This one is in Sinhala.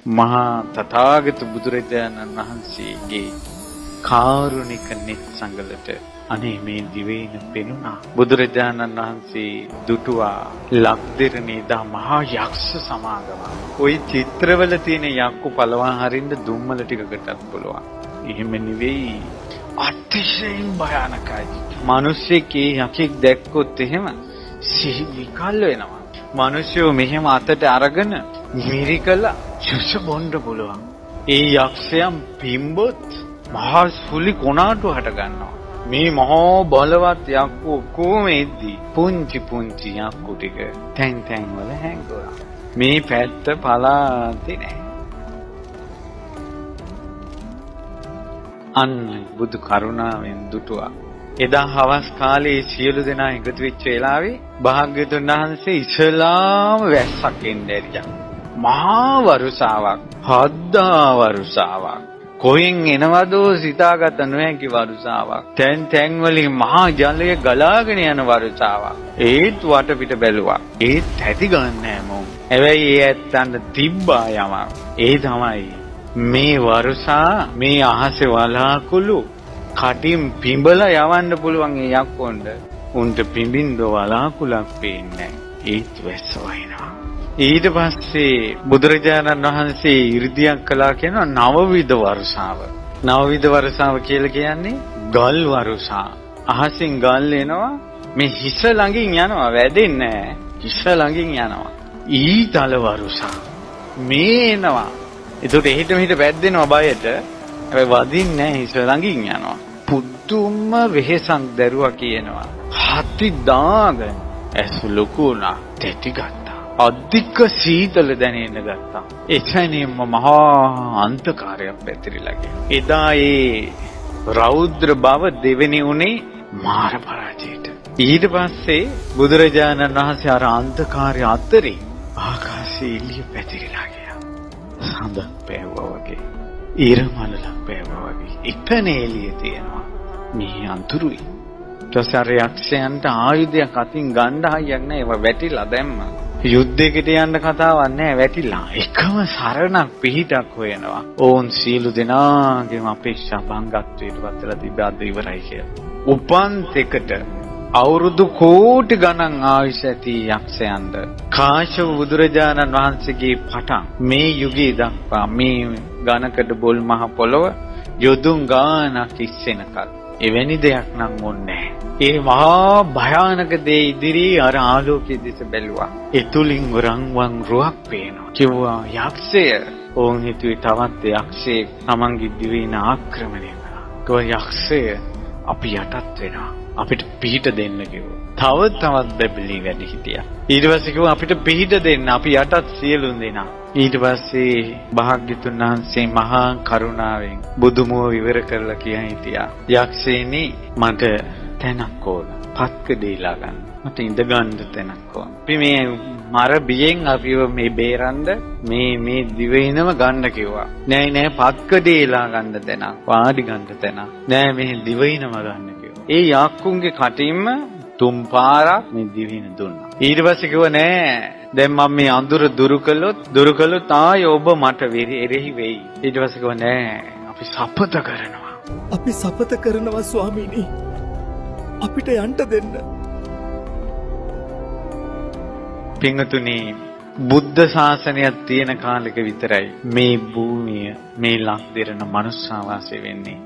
මහා තථාගත බුදුරජාණන් වහන්සේගේ කාරුණික net සංගලට අනේ මේ දිවයින පෙනුණා. බුදුරජාණන් වහන්සේ දුටුවා ලක්දිරණේ දා මහා යක්ෂ සමාගම. ওই චිත්‍රවල තියෙන යක්කු පළවා හරින්න දුම්මල ටිකකටත් පුළුවන්. එහෙම නෙවෙයි. අතිශයින් භයානකයි. මිනිස්සෙක් යකෙක් දැක්කොත් එහෙම සිහි විකල් වෙනවා. මිනිස්සු මෙහෙම අතට අරගෙන මිරිකලා ජුස බොන්න පුළුවන්. ඒ යක්ෂයන් පිම්බොත් මහා සුලි කොනාටු හට ගන්නවා. මේ මහා බලවත් යක්කු කොමෙද්දි පුංචි පුංචි යක්කු ටික තැන් තැන් වල හැංගුණා. මේ පැත්ත පලාතේ නැහැ. අන්න බුදු කරුණාවෙන් දුටුවා. එදා හවස් කාලේ සියලු දෙනා එකතු වෙච්ච වෙලාවේ භාග්‍යවතුන් වහන්සේ ඉස්ලාම වැස්සක් එන්නේරියා. මහා වරුසාවක්, හද්දා වරුසාවක්. කොහෙන් එනවදෝ සිතාගත නොහැකි වරුසාවක්. තැන් තැන් වලින් මහා ජලය ගලාගෙන යන වරුසාවක්. ඒත් වටපිට බැලුවා. ඒත් ඇති ගන්නෑ මොන්. හැබැයි ඒ ඇත්තන්ට තිබ්බා යමක්. ඒ තමයි මේ වරුසා මේ අහසේ වලාකුළු කටින් පිඹලා යවන්න පුළුවන් ඒ යක්කොන්ට. උන්ට පිඹින්ද වලාකුලක් පේන්නේ නැහැ. ඒත් වැස්ස වහිනවා. ඊට පස්සේ බුදුරජාණන් වහන්සේ 이르දියක් කළා කියන නවවිධ වර්ෂාව. නවවිධ වර්ෂාව කියලා කියන්නේ ගල් වර්ෂා. අහසින් ගල් එනවා මේ හිස ළඟින් යනවා වැදෙන්නේ නැහැ. හිස ළඟින් යනවා. ඊතල වර්ෂා. මේ එනවා. ඒකට එහෙට මෙහෙට වැද්දෙනවා බයට. හැබැයි වදින්නේ නැහැ හිස ළඟින් යනවා. පුදුම වෙහෙසක් දරුවා කියනවා. හති දාගෙන ඇස් ලොකු වුණා. තෙටි ගත්තා. අධික සීතල දැනෙන්න ගත්තා. එතනින්ම මහා අන්ධකාරයක් පැතිරිලා ගියා. එදා ඒ රෞද්‍ර බව දෙවෙනි උනේ මාර පරාජයට. ඊට පස්සේ බුදුරජාණන් වහන්සේ අර අන්ධකාරය අතරේ ආකාශයේ එළිය පැතිරිලා ගියා. සඳක් පෑවුවා වගේ, ඊරමලක් පෑවුවා වගේ. එතන එළිය තියෙනවා. මේ අඳුරුයි. ඊටසර යක්ෂයන්ට ආයුධයක් අතින් ගන්න හයියක් නැහැ. ඒවා වැටිලා දැම්මා. යුද්ධයකට යන්න කතාවක් නැහැ වැටිලා. එකම සරණක් පිහිටක් හොයනවා. ඕන් සීලු දෙනාගේම අපේක්ෂා භංගත්වයට පත්ලා තිබ්බාද ඉවරයි කියලා. උපන් තෙකට අවුරුදු කෝටි ගණන් ආයුෂ ඇති යක්ෂයන්ට කාශ්‍යප බුදුරජාණන් වහන්සේගේ පටන් මේ යුගයේ දක්වා මේ ඝනකඩ බොල් මහ පොළව යොදුන් ගානක් ඉස්සෙනකල් එවැනි දෙයක් නම් ඕනේ. ඒ මහා භයානක දේ ඉදිරියේ අර ආලෝකයේ දිස බැලුවා. ඒ තුලින් රන්වන් රුවක් පේනවා. කිව්වා යක්ෂය. ඕන් හිතුවේ තවත් යක්ෂයෙක් තමන්ගේ දිවයින ආක්‍රමණය කරා. කිව්වා යක්ෂය අපි යටත් වෙනවා. අපිට පිහිට දෙන්න කිව්වා. තවත් බැබලි වැඩි හිටියා. ඊට පස්සේ කිව්වා අපිට පිහිට දෙන්න. අපි යටත් සියලුම දෙනා. ඊට පස්සේ භාග්‍යතුන් වහන්සේ මහා කරුණාවෙන් බුදුමුව විවර කරලා කියන් හිටියා. යක්ෂයනි මට තැනක් ඕන. පත්කඩේලා ගන්න. මට ඉඳ ගන්න තැනක් ඕන. අපි මේ මර බියෙන් අපිව මේ බේරන්න මේ දිවයිනම ගන්න කිව්වා. නෑ පත්කඩේලා ගන්න තැනක්. වාඩි ගන්න තැනක්. නෑ මේ දිවයිනම ගන්න කිව්වා. ඒ යක්කුන්ගේ කටින්ම තුන් පාරක් මේ දිවයින දුන්නා. ඊට පස්සේ කිව්වා නෑ දැන් මම මේ අඳුර දුරු කළොත් ආය ඔබ මට එරෙහි වෙයි. ඊට පස්සේ කිව්වා නෑ අපි සපත කරනවා. අපි සපත කරනවා ස්වාමීනි. අපිට යන්න දෙන්න. පින්තුනි බුද්ධ ශාසනයක් තියෙන කාලෙක විතරයි මේ භූමිය මේ ලක් දෙරණ මනුෂ්‍යාවාසය වෙන්නේ.